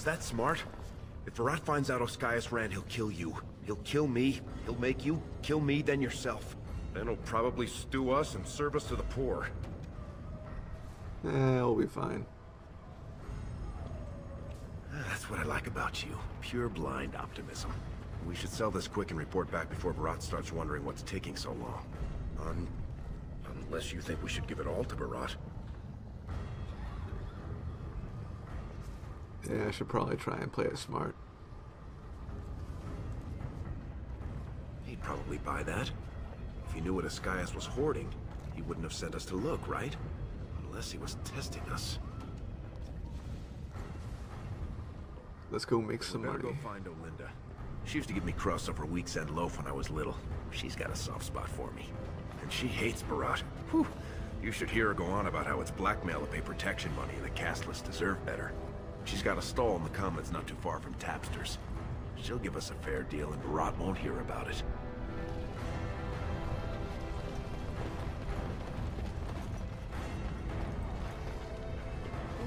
Was that smart? If Beraht finds out Oskias ran, he'll kill you. He'll kill me. He'll make you kill me, then yourself. Then he'll probably stew us and serve us to the poor. We'll be fine. That's what I like about you. Pure blind optimism. We should sell this quick and report back before Beraht starts wondering what's taking so long. Unless you think we should give it all to Beraht. Yeah, I should probably try and play it smart. He'd probably buy that. If he knew what Oskias was hoarding, he wouldn't have sent us to look, right? Unless he was testing us. Let's go make some money. Go find Olinda. She used to give me crusts over week's end loaf when I was little. She's got a soft spot for me. And she hates Beraht. Whew. You should hear her go on about how it's blackmail to pay protection money and the castless deserve better. She's got a stall in the commons not too far from Tapster's. She'll give us a fair deal and Beraht won't hear about it.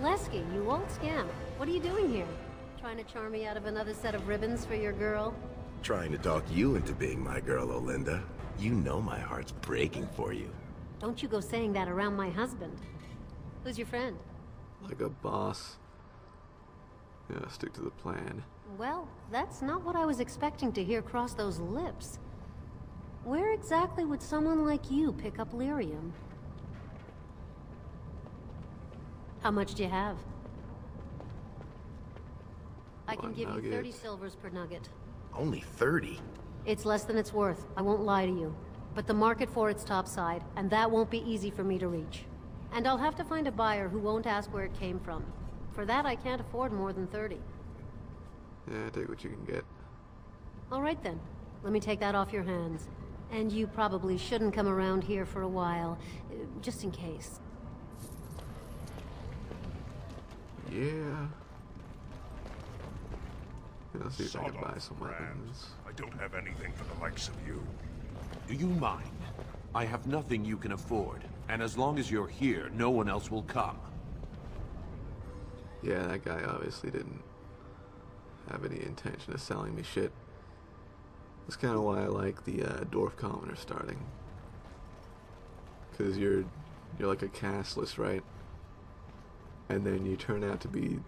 Lesky, you old scamp. What are you doing here? Trying to charm me out of another set of ribbons for your girl? Trying to talk you into being my girl, Olinda. You know my heart's breaking for you. Don't you go saying that around my husband. Who's your friend? Like a boss. Yeah, stick to the plan. Well, that's not what I was expecting to hear cross those lips. Where exactly would someone like you pick up lyrium? How much do you have? I can give you 30 silvers per nugget. Only 30? It's less than it's worth, I won't lie to you. But the market for it's topside, and that won't be easy for me to reach. And I'll have to find a buyer who won't ask where it came from. For that, I can't afford more than 30. Yeah, take what you can get. All right then. Let me take that off your hands. And you probably shouldn't come around here for a while, just in case. Yeah. Let's see if I can buy some weapons. I don't have anything for the likes of you. Do you mind? I have nothing you can afford, and as long as you're here, no one else will come. Yeah, that guy obviously didn't have any intention of selling me shit. That's kind of why I like the dwarf commoner starting. Cause you're like a castless, right? And then you turn out to be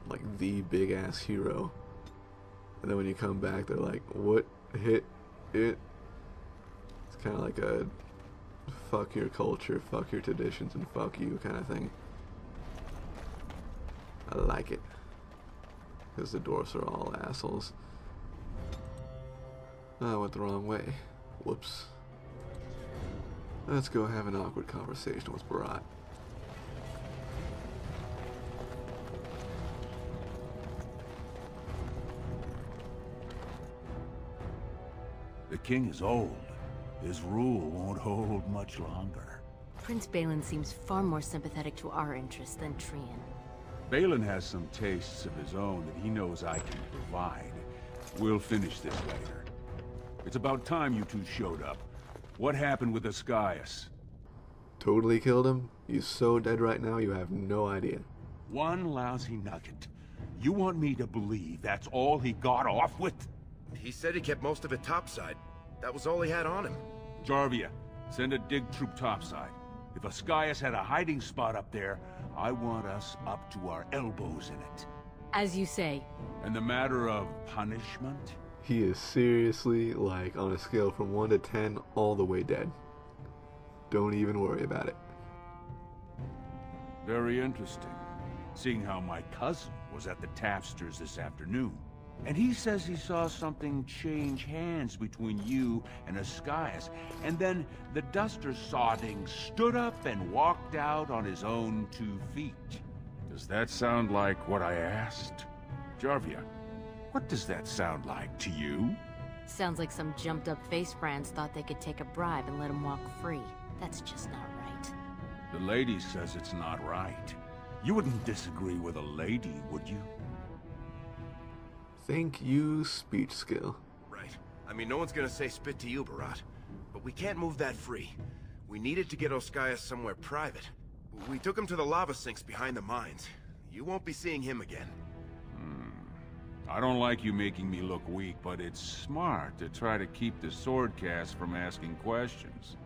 like the big ass hero. And then when you come back, they're like, "What hit it?" It's kind of like a fuck your culture, fuck your traditions, and fuck you kind of thing. I like it. Because the dwarfs are all assholes. I went the wrong way. Whoops. Let's go have an awkward conversation with Beraht. The king is old. His rule won't hold much longer. Prince Balin seems far more sympathetic to our interests than Trian. Balin has some tastes of his own that he knows I can provide. We'll finish this later. It's about time you two showed up. What happened with Oskias? Totally killed him. He's so dead right now, you have no idea. One lousy nugget. You want me to believe that's all he got off with? He said he kept most of it topside. That was all he had on him. Jarvia, send a dig troop topside. If Oskias had a hiding spot up there, I want us up to our elbows in it. As you say. And the matter of punishment? He is seriously, like, on a scale from 1 to 10, all the way dead. Don't even worry about it. Very interesting. Seeing how my cousin was at the Tapsters this afternoon. And he says he saw something change hands between you and Oskias. And then the duster sodding stood up and walked out on his own 2 feet. Does that sound like what I asked? Jarvia, what does that sound like to you? Sounds like some jumped-up face brands thought they could take a bribe and let him walk free. That's just not right. The lady says it's not right. You wouldn't disagree with a lady, would you? Thank you, speech skill. Right. I mean, no one's gonna say spit to you, Beraht. But we can't move that free. We needed to get Oskias somewhere private. We took him to the lava sinks behind the mines. You won't be seeing him again. I don't like you making me look weak, but it's smart to try to keep the sword cast from asking questions.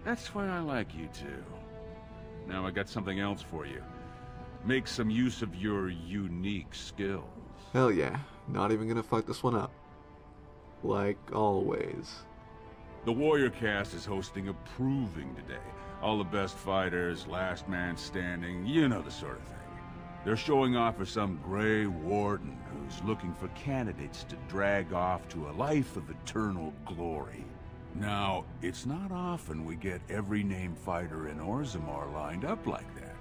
That's why I like you two. Now I got something else for you. Make some use of your unique skills. Hell yeah. Not even gonna fuck this one up. Like always. The Warrior Cast is hosting a proving today. All the best fighters, last man standing, you know the sort of thing. They're showing off for some Grey Warden who's looking for candidates to drag off to a life of eternal glory. Now, it's not often we get every named fighter in Orzammar lined up like that.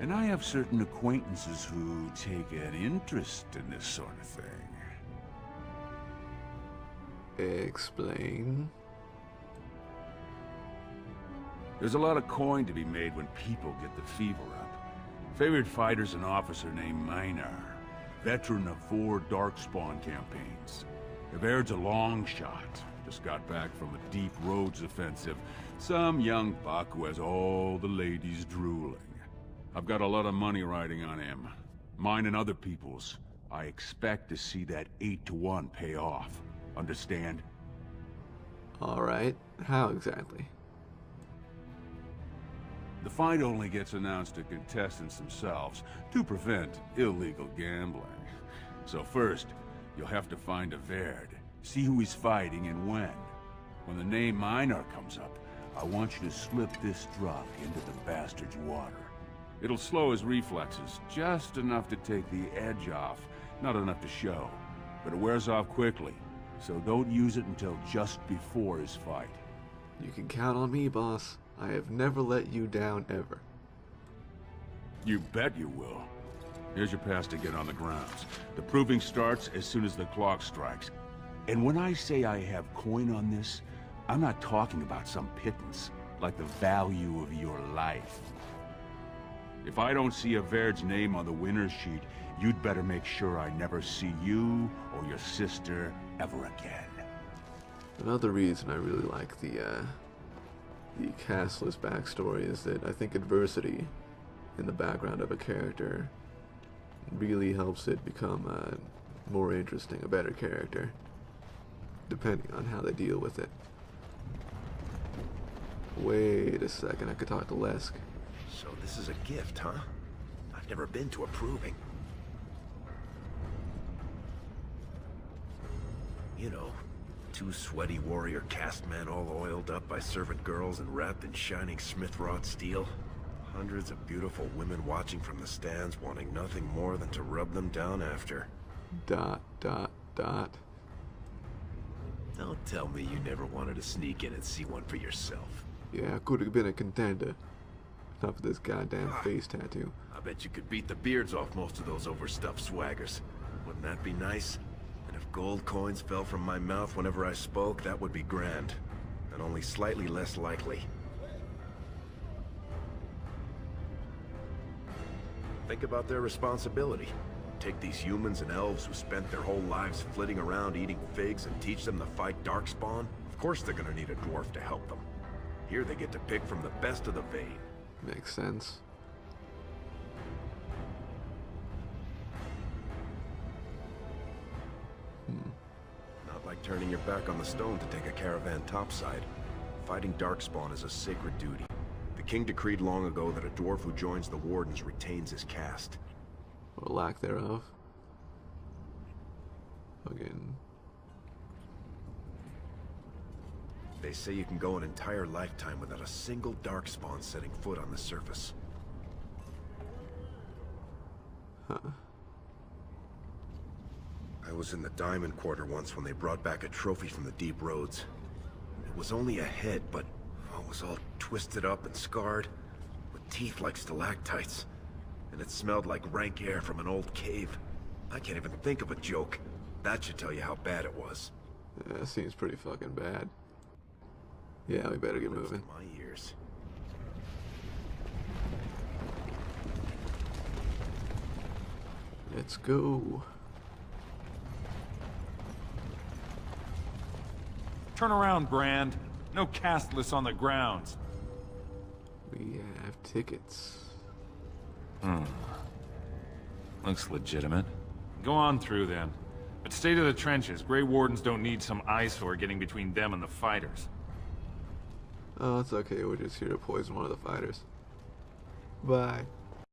And I have certain acquaintances who take an interest in this sort of thing. Explain. There's a lot of coin to be made when people get the fever up. Favorite fighter's an officer named Minar, veteran of 4 Darkspawn campaigns. Beraht's a long shot. Just got back from a deep roads offensive. Some young buck who has all the ladies drooling. I've got a lot of money riding on him. Mine and other people's. I expect to see that 8-to-1 pay off. Understand? Alright. How exactly? The fight only gets announced to contestants themselves to prevent illegal gambling. So first, you'll have to find a Verd, see who he's fighting and when. When the name Minar comes up, I want you to slip this drug into the bastard's water. It'll slow his reflexes, just enough to take the edge off, not enough to show. But it wears off quickly, so don't use it until just before his fight. You can count on me, boss. I have never let you down, ever. You bet you will. Here's your pass to get on the grounds. The proving starts as soon as the clock strikes. And when I say I have coin on this, I'm not talking about some pittance, like the value of your life. If I don't see a Verd's name on the winner's sheet, you'd better make sure I never see you or your sister ever again. Another reason I really like the castless backstory is that I think adversity in the background of a character really helps it become more interesting, a better character, depending on how they deal with it. Wait a second, I could talk to Lesk. So this is a gift, huh? I've never been to a proving. You know, 2 sweaty warrior cast men all oiled up by servant girls and wrapped in shining smith-wrought steel. Hundreds of beautiful women watching from the stands, wanting nothing more than to rub them down after. ... Dot. Don't tell me you never wanted to sneak in and see one for yourself. Yeah, I could have been a contender. Not for this goddamn face tattoo. I bet you could beat the beards off most of those overstuffed swaggers. Wouldn't that be nice? And if gold coins fell from my mouth whenever I spoke, that would be grand. And only slightly less likely. Think about their responsibility. Take these humans and elves who spent their whole lives flitting around eating figs and teach them to fight Darkspawn? Of course they're gonna need a dwarf to help them. Here they get to pick from the best of the vein. Makes sense. Not like turning your back on the stone to take a caravan topside. Fighting Darkspawn is a sacred duty. The king decreed long ago that a dwarf who joins the Wardens retains his caste. Or lack thereof. Again. They say you can go an entire lifetime without a single Darkspawn setting foot on the surface. Huh. I was in the Diamond Quarter once when they brought back a trophy from the deep roads. It was only a head, but it was all twisted up and scarred, with teeth like stalactites. And it smelled like rank air from an old cave. I can't even think of a joke. That should tell you how bad it was. Yeah, that seems pretty fucking bad. Yeah, we better get moving. My ears. Let's go. Turn around, Brand. No castless on the grounds. We have tickets. Looks legitimate. Go on through then. But stay to the trenches. Grey Wardens don't need some eyesore getting between them and the fighters. Oh, it's okay. We're just here to poison one of the fighters. Bye.